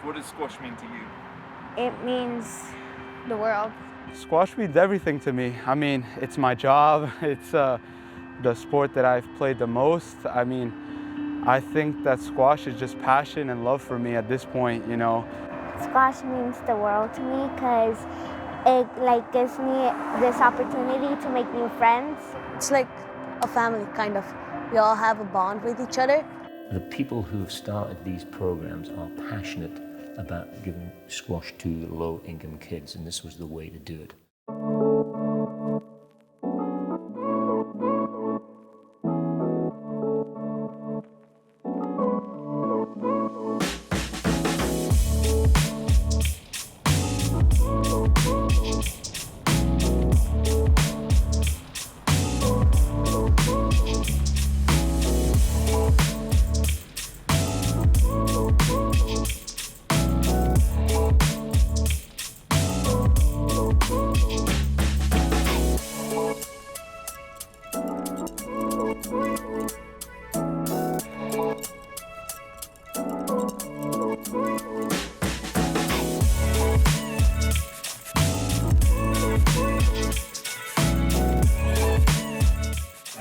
What does squash mean to you? It means the world. Squash means everything to me. I mean, it's my job. It's the sport that I've played the most. I mean, I think that squash is just passion and love for me at this point, you know. Squash means the world to me because it gives me this opportunity to make new friends. It's like a family, kind of. We all have a bond with each other. The people who've started these programs are passionate about giving squash to low-income kids, and this was the way to do it.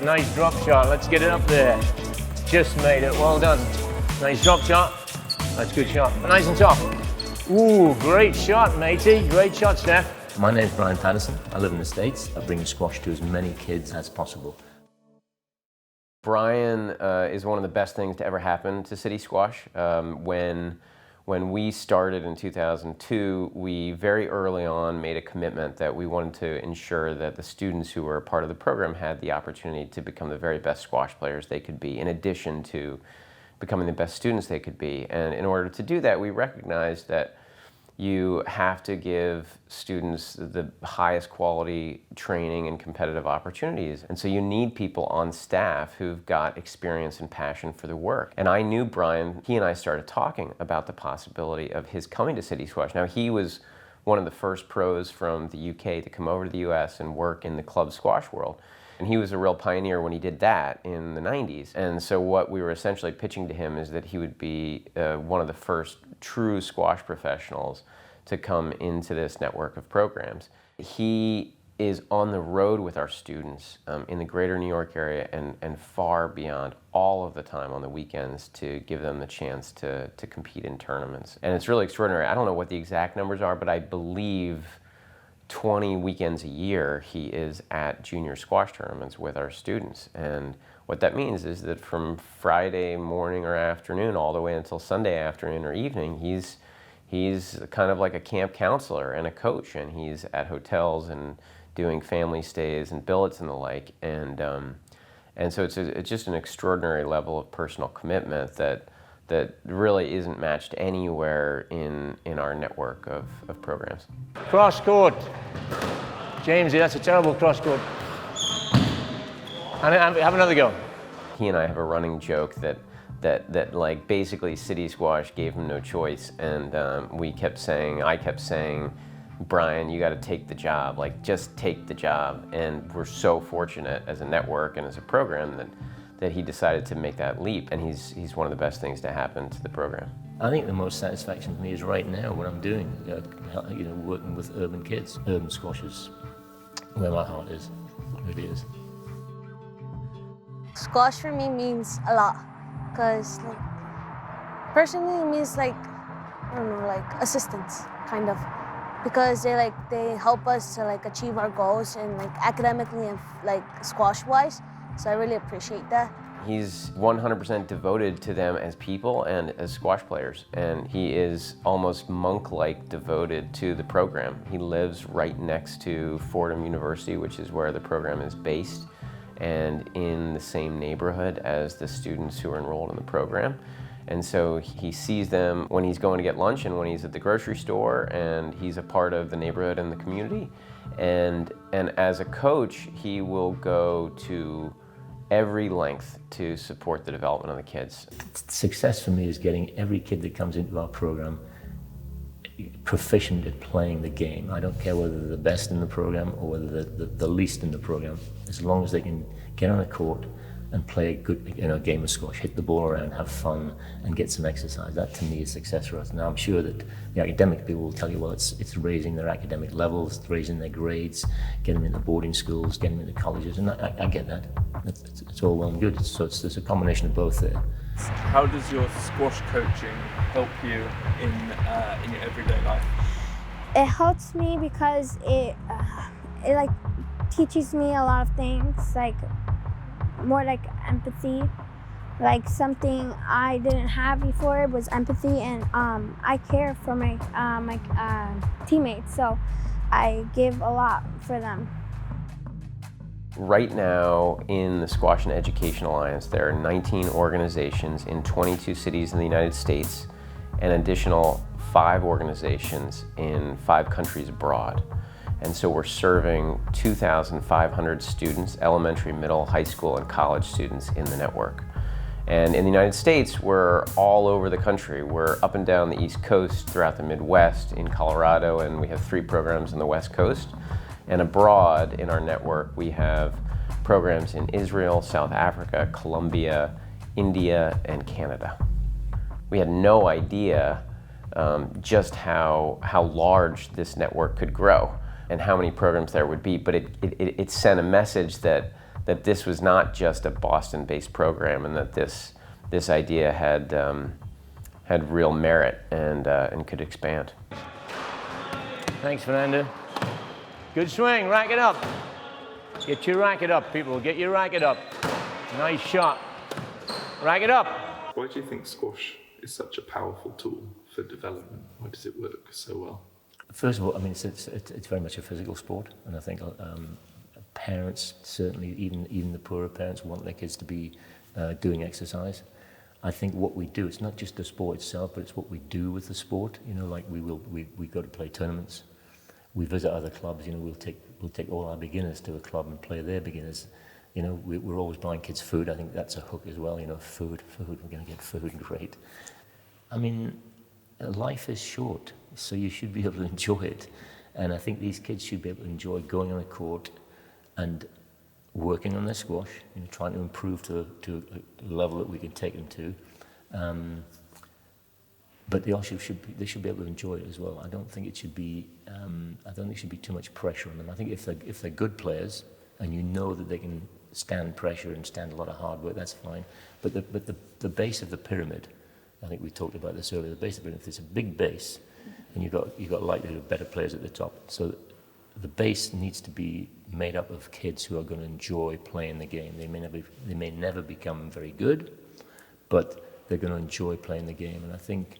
Nice drop shot, let's get it up there. Just made it, well done. Nice drop shot, that's a good shot. Nice and top. Ooh, great shot, matey. Great shot, Steph. My name's Brian Patterson. I live in the States. I bring squash to as many kids as possible. Brian is one of the best things to ever happen to CitySquash. When we started in 2002, we very early on made a commitment that we wanted to ensure that the students who were a part of the program had the opportunity to become the very best squash players they could be, in addition to becoming the best students they could be. And in order to do that, we recognized that you have to give students the highest quality training and competitive opportunities. And so you need people on staff who've got experience and passion for the work. And I knew Brian, he and I started talking about the possibility of his coming to CitySquash. Now, he was one of the first pros from the UK to come over to the US and work in the club squash world. And he was a real pioneer when he did that in the 90s. And so what we were essentially pitching to him is that he would be one of the first true squash professionals to come into this network of programs. He is on the road with our students in the greater New York area and far beyond all of the time on the weekends to give them the chance to compete in tournaments. And it's really extraordinary. I don't know what the exact numbers are, but I believe 20 weekends a year he is at junior squash tournaments with our students. And what that means is that from Friday morning or afternoon all the way until Sunday afternoon or evening, he's kind of like a camp counselor and a coach, and he's at hotels and doing family stays and billets and the like. And so it's just an extraordinary level of personal commitment that really isn't matched anywhere in our network of programs. Cross court. Jamesy, that's a terrible cross court. And have another go. He and I have a running joke that like basically CitySquash gave him no choice, and I kept saying, Brian, you got to take the job, like just take the job. And we're so fortunate as a network and as a program that he decided to make that leap, and he's one of the best things to happen to the program. I think the most satisfaction for me is right now what I'm doing, working with urban kids. Urban squash is where my heart is, it really is. Squash for me means a lot, because personally it means I don't know, assistance, kind of. Because they help us to achieve our goals and academically and squash-wise. So I really appreciate that. He's 100% devoted to them as people and as squash players, and he is almost monk-like devoted to the program. He lives right next to Fordham University, which is where the program is based, and in the same neighborhood as the students who are enrolled in the program. And so he sees them when he's going to get lunch and when he's at the grocery store, and he's a part of the neighborhood and the community. And as a coach, he will go to every length to support the development of the kids. Success for me is getting every kid that comes into our program proficient at playing the game. I don't care whether they're the best in the program or whether they're the least in the program. As long as they can get on a court and play a good game of squash, hit the ball around, have fun, and get some exercise. That to me is success for us. Now I'm sure that the academic people will tell you, well, it's raising their academic levels, it's raising their grades, getting them into boarding schools, getting them into colleges, and I get that. It's all well and good. So there's a combination of both there. How does your squash coaching help you in your everyday life? It helps me because it like teaches me a lot of things, like more like empathy. Like something I didn't have before was empathy, and I care for my teammates, so I give a lot for them. Right now in the Squash and Education Alliance, there are 19 organizations in 22 cities in the United States and an additional 5 organizations in 5 countries abroad. And so we're serving 2,500 students, elementary, middle, high school, and college students in the network. And in the United States, we're all over the country. We're up and down the East Coast, throughout the Midwest, in Colorado, and we have 3 programs on the West Coast. And abroad in our network, we have programs in Israel, South Africa, Colombia, India, and Canada. We had no idea just how large this network could grow and how many programs there would be, but it sent a message that this was not just a Boston-based program, and that this idea had real merit and could expand. Thanks, Fernando. Good swing, rack it up. Get your racket up, people, get your racket up. Nice shot. Rack it up. Why do you think squash is such a powerful tool for development? Why does it work so well? First of all, I mean, it's very much a physical sport, and I think parents, certainly even the poorer parents, want their kids to be doing exercise. I think what we do, it's not just the sport itself, but it's what we do with the sport. You know, like we go to play tournaments. We visit other clubs. You know, we'll take all our beginners to a club and play their beginners. You know, we're always buying kids food. I think that's a hook as well. You know, food. We're going to get food. Great. I mean, life is short, so you should be able to enjoy it. And I think these kids should be able to enjoy going on a court and working on their squash. You know, trying to improve to a level that we can take them to. But they also should be able to enjoy it as well. I don't think it should be too much pressure on them. I think if they're good players and you know that they can stand pressure and stand a lot of hard work, that's fine. But the base of the pyramid, I think we talked about this earlier. The base of the pyramid, if it's a big base, and you've got likelihood of better players at the top. So the base needs to be made up of kids who are going to enjoy playing the game. They may never become very good, but they're going to enjoy playing the game. And I think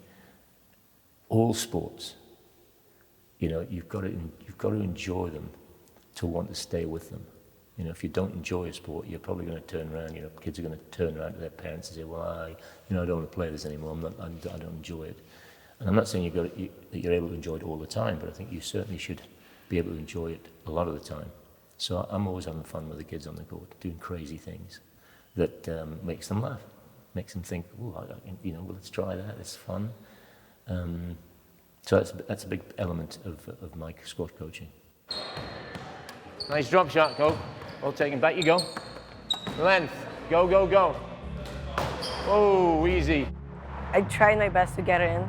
all sports, you know, you've got to enjoy them to want to stay with them. You know, if you don't enjoy a sport, you're probably going to turn around. You know, kids are going to turn around to their parents and say, "Well, I don't want to play this anymore. I don't enjoy it." And I'm not saying that you're able to enjoy it all the time, but I think you certainly should be able to enjoy it a lot of the time. So I'm always having fun with the kids on the court, doing crazy things that makes them laugh, makes them think, "Oh, well, let's try that. It's fun." So that's a big element of my squash coaching. Nice drop shot, Cole. Well taken. Back you go. Length. Go, go, go. Oh, easy. I tried my best to get it in.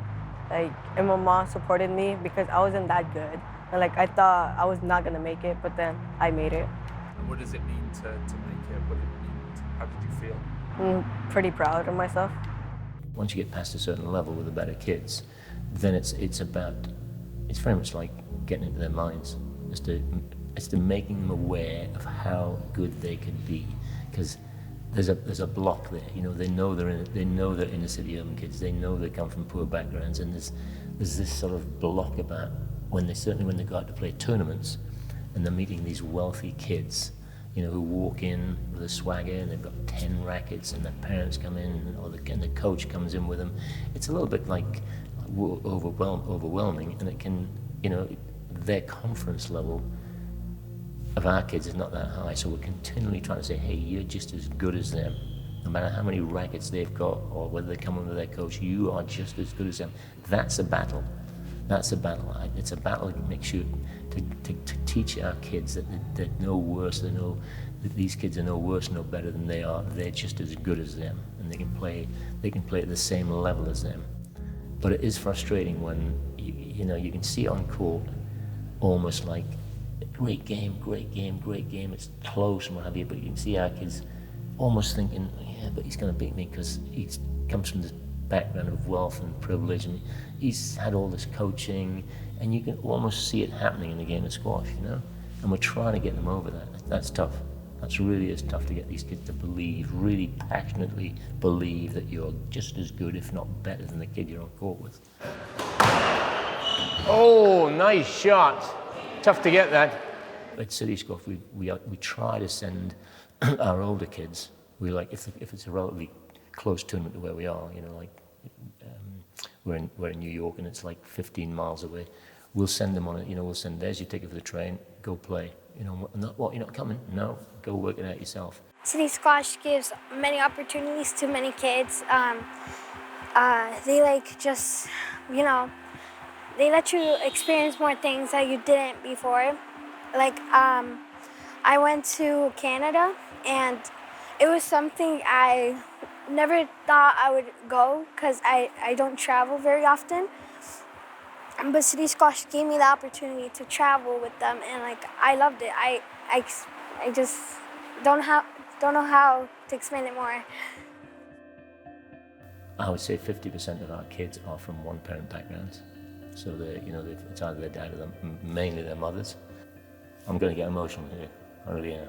And my mom supported me because I wasn't that good. And I thought I was not gonna make it, but then I made it. And what does it mean to make it? How did you feel? I'm pretty proud of myself. Once you get past a certain level with the better kids, then it's very much like getting into their minds. It's to making them aware of how good they can be, because there's a block there. You know, they know they're inner city urban kids. They know they come from poor backgrounds, and there's this sort of block about when they go out to play tournaments, and they're meeting these wealthy kids, you know, who walk in with a swagger and they've got 10 rackets, and their parents come in, or the coach comes in with them. It's a little bit like overwhelming, and it can, you know, their confidence level of our kids is not that high, so we're continually trying to say, hey, you're just as good as them. No matter how many rackets they've got, or whether they come under their coach, you are just as good as them. That's a battle. That's a battle. It's a battle to make sure to teach our kids that they're no worse, that these kids are no worse, no better than they are. They're just as good as them, and they can play at the same level as them. But it is frustrating when you can see on court almost like great game, it's close and what have you, but you can see our kids almost thinking, yeah, but he's going to beat me because he comes from this background of wealth and privilege, and he's had all this coaching, and you can almost see it happening in the game of squash, and we're trying to get them over that. That's tough. That's really is tough to get these kids to really passionately believe that you're just as good, if not better, than the kid you're on court with. Oh, nice shot. Tough to get that. At CitySquash, we try to send our older kids. We like if it's a relatively close tournament to where we are, we're in New York and it's like 15 miles away. We'll send them on it. We'll send, there's your ticket for the train. Go play. What, you're not coming? No, go work it out yourself. CitySquash gives many opportunities to many kids. They they let you experience more things that you didn't before. I went to Canada, and it was something I never thought I would go because I don't travel very often. But CitySquash gave me the opportunity to travel with them, and I loved it. I just don't know how to explain it more. I would say 50% of our kids are from one-parent backgrounds. So it's either their dad or mainly their mothers. I'm going to get emotional here. I really am.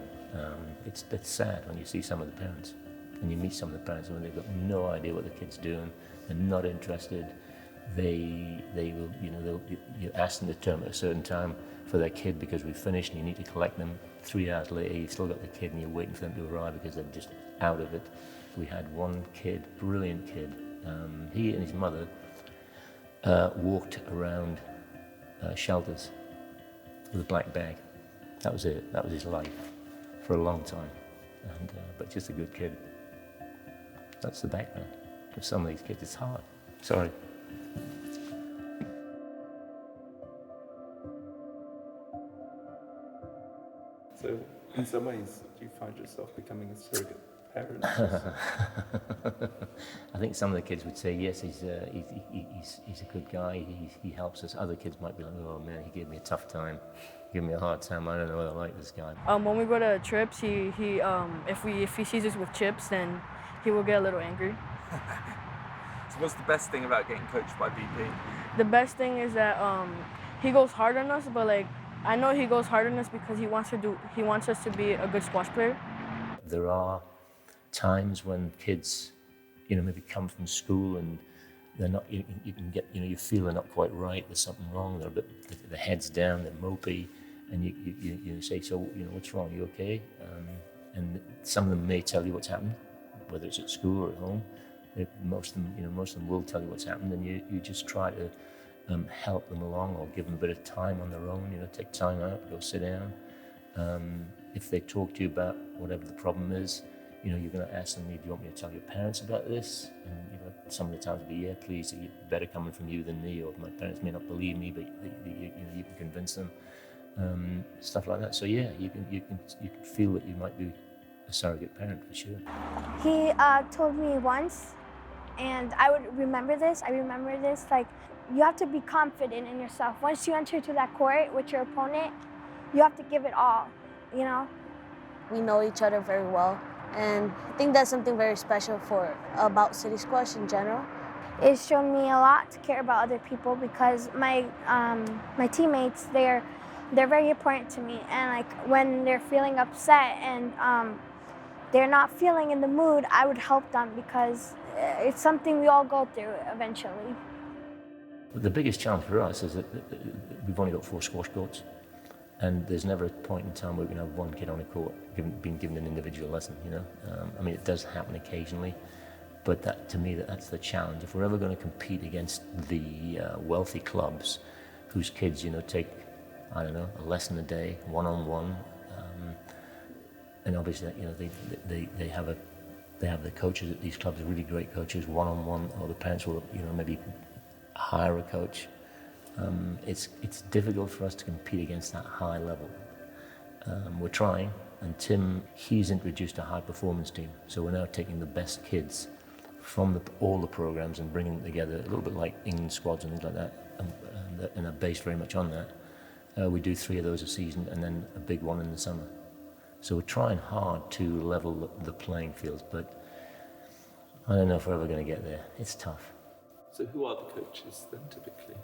It's sad when you see some of the parents, and you meet some of the parents when they've got no idea what the kid's doing. They're not interested. They will, you ask them to turn at a certain time for their kid because we've finished, and you need to collect them. 3 hours later, you've still got the kid, and you're waiting for them to arrive because they're just out of it. We had one kid, brilliant kid. He and his mother walked around shelters with a black bag. That was it. That was his life for a long time. But just a good kid. That's the background of some of these kids. It's hard. Sorry. So, in some ways, do you find yourself becoming a surrogate parent? I think some of the kids would say, yes, he's a good guy, he helps us. Other kids might be like, oh man, he gave me a tough time, he gave me a hard time, I don't know whether I like this guy. When we go to trips, if he sees us with chips, then he will get a little angry. So what's the best thing about getting coached by BP? The best thing is that he goes hard on us, but I know he goes hard on us because he wants us to be a good squash player. There are times when kids, maybe come from school and they're not, you can get, you feel they're not quite right, there's something wrong, they're a bit, the head's down, they're mopey, and you say, so, what's wrong, you okay? And some of them may tell you what's happened, whether it's at school or at home. Most of them will tell you what's happened, and you just try to help them along or give them a bit of time on their own, take time out, go sit down. If they talk to you about whatever the problem is, you're going to ask them, do you want me to tell your parents about this? And some of the times it'll be, yeah, please, it's better coming from you than me, or my parents may not believe me, but you can convince them. Stuff like that. So yeah, you can feel that you might be a surrogate parent for sure. He told me once, and I would remember this. You have to be confident in yourself. Once you enter to that court with your opponent, you have to give it all. We know each other very well, and I think that's something very special about CitySquash in general. It's shown me a lot to care about other people because my teammates, they're very important to me, and when they're feeling upset and they're not feeling in the mood, I would help them because it's something we all go through eventually. The biggest challenge for us is that we've only got 4 squash courts, and there's never a point in time where we can have one kid on a court being given an individual lesson. It does happen occasionally, but to me that's the challenge. If we're ever going to compete against the wealthy clubs whose kids take, I don't know, a lesson a day, one-on-one, and obviously they have the coaches at these clubs, really great coaches, one-on-one, or the parents will maybe hire a coach. It's difficult for us to compete against that high level. We're trying, and Tim, he's introduced a high performance team. So we're now taking the best kids from all the programs and bringing them together, a little bit like England squads and things like that, and are based very much on that. We do 3 of those a season and then a big one in the summer. So we're trying hard to level the playing field, but I don't know if we're ever going to get there. It's tough. So who are the coaches then typically?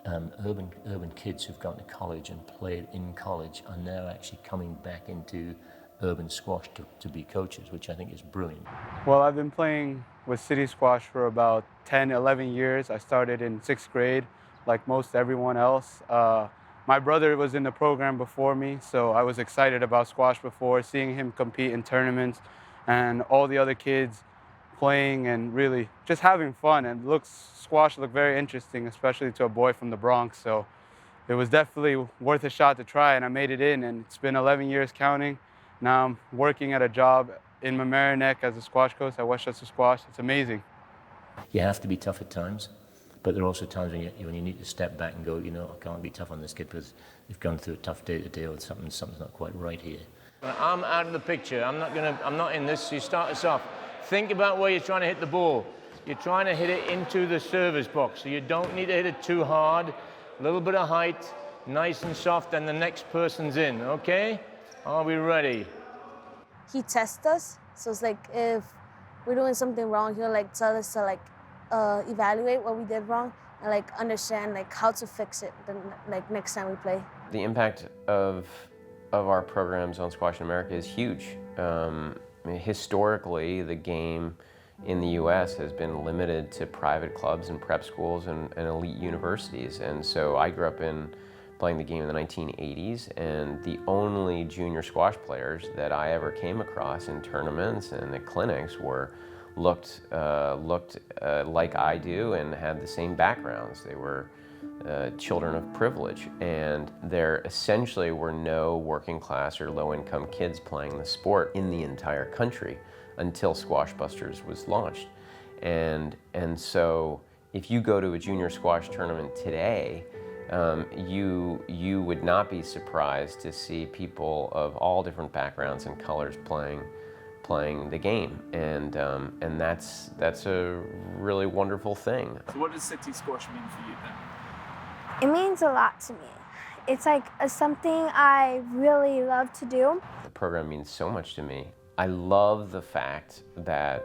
Urban kids who've gone to college and played in college are now actually coming back into urban squash to be coaches, which I think is brilliant. Well, I've been playing with CitySquash for about 10, 11 years. I started in 6th grade, like most everyone else. My brother was in the program before me, so I was excited about squash before, seeing him compete in tournaments and all the other kids playing and really just having fun. And squash looked very interesting, especially to a boy from the Bronx. So it was definitely worth a shot to try, and I made it in, and it's been 11 years counting. Now I'm working at a job in Mamaroneck as a squash coach at Westchester Squash. It's amazing. You have to be tough at times, but there are also times when you need to step back and go, you know, I can't be tough on this kid because they've gone through a tough day today or something's not quite right here. I'm out of the picture. I'm not in this. You start us off. Think about where you're trying to hit the ball. You're trying to hit it into the service box, so you don't need to hit it too hard. A little bit of height, nice and soft, and the next person's in, okay? Are we ready? He tests us, so it's like if we're doing something wrong, he'll like tell us to like evaluate what we did wrong and like understand like how to fix it then like next time we play. The impact of our programs on Squash in America is huge. I mean, historically, the game in the US has been limited to private clubs and prep schools and elite universities. And so I grew up playing the game in the 1980s, and the only junior squash players that I ever came across in tournaments and at clinics looked like I do and had the same backgrounds. They were children of privilege, and there essentially were no working class or low-income kids playing the sport in the entire country until Squash Busters was launched. And so if you go to a junior squash tournament today, you would not be surprised to see people of all different backgrounds and colors playing the game, and that's a really wonderful thing. So what does CitySquash mean for you then? It means a lot to me. It's like something I really love to do. The program means so much to me. I love the fact that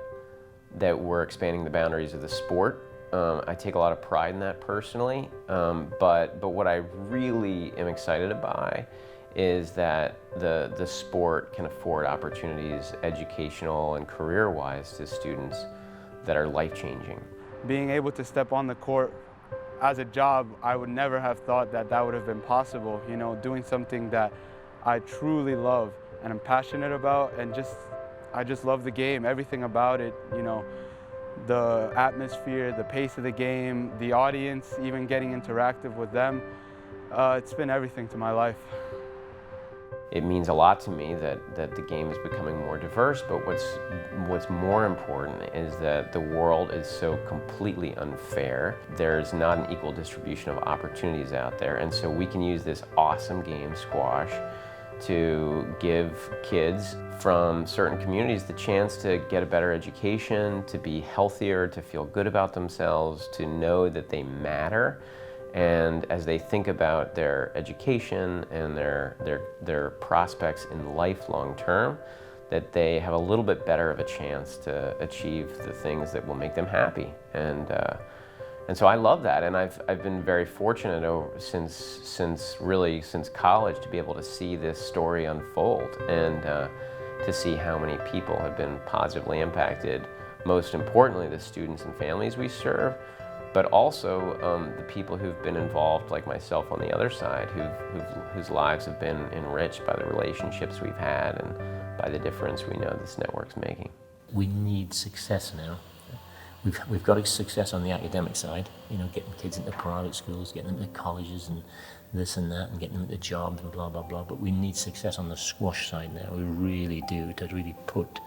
we're expanding the boundaries of the sport. I take a lot of pride in that personally, but what I really am excited by is that the sport can afford opportunities, educational and career-wise, to students that are life-changing. Being able to step on the court as a job, I would never have thought that would have been possible. You know, doing something that I truly love and I'm passionate about, and I just love the game, everything about it, you know, the atmosphere, the pace of the game, the audience, even getting interactive with them. It's been everything to my life. It means a lot to me that the game is becoming more diverse, but what's more important is that the world is so completely unfair. There's not an equal distribution of opportunities out there, and so we can use this awesome game, squash, to give kids from certain communities the chance to get a better education, to be healthier, to feel good about themselves, to know that they matter. And as they think about their education and their prospects in life long term, that they have a little bit better of a chance to achieve the things that will make them happy. And so I love that, and I've been very fortunate since college to be able to see this story unfold and to see how many people have been positively impacted. Most importantly, the students and families we serve, but also the people who've been involved, like myself on the other side, whose lives have been enriched by the relationships we've had and by the difference we know this network's making. We need success now. We've got success on the academic side, you know, getting kids into private schools, getting them into colleges and this and that, and getting them into jobs and blah, blah, blah. But we need success on the squash side now. We really do, to really put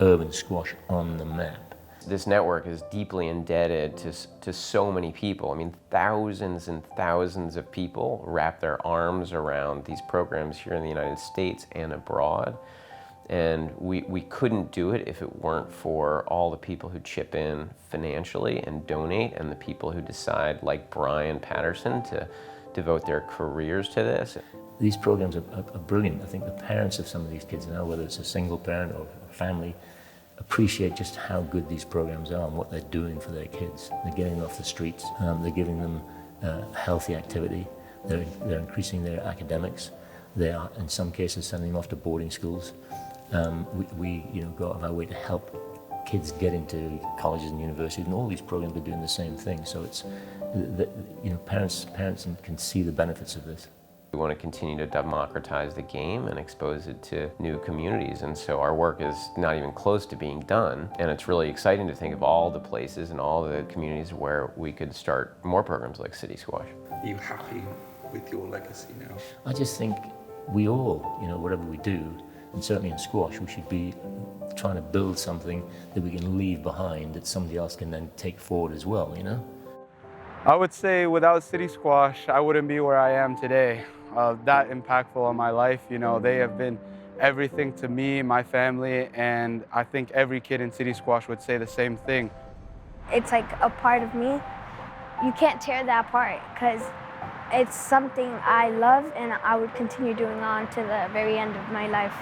urban squash on the map. This network is deeply indebted to so many people. I mean, thousands and thousands of people wrap their arms around these programs here in the United States and abroad. And we couldn't do it if it weren't for all the people who chip in financially and donate, and the people who decide, like Brian Patterson, to devote their careers to this. These programs are brilliant. I think the parents of some of these kids now, whether it's a single parent or a family, appreciate just how good these programs are and what they're doing for their kids. They're getting them off the streets, they're giving them healthy activity, they're increasing their academics, they are in some cases sending them off to boarding schools. We go out of our way to help kids get into colleges and universities, and all these programs are doing the same thing. So it's, parents can see the benefits of this. We want to continue to democratize the game and expose it to new communities, and so our work is not even close to being done, and it's really exciting to think of all the places and all the communities where we could start more programs like CitySquash. Are you happy with your legacy now? I just think we all, whatever we do, and certainly in squash, we should be trying to build something that we can leave behind that somebody else can then take forward as well, I would say without CitySquash, I wouldn't be where I am today. That impactful on my life, they have been everything to me, my family, and I think every kid in CitySquash would say the same thing. It's like a part of me. You can't tear that apart because it's something I love and I would continue doing on to the very end of my life.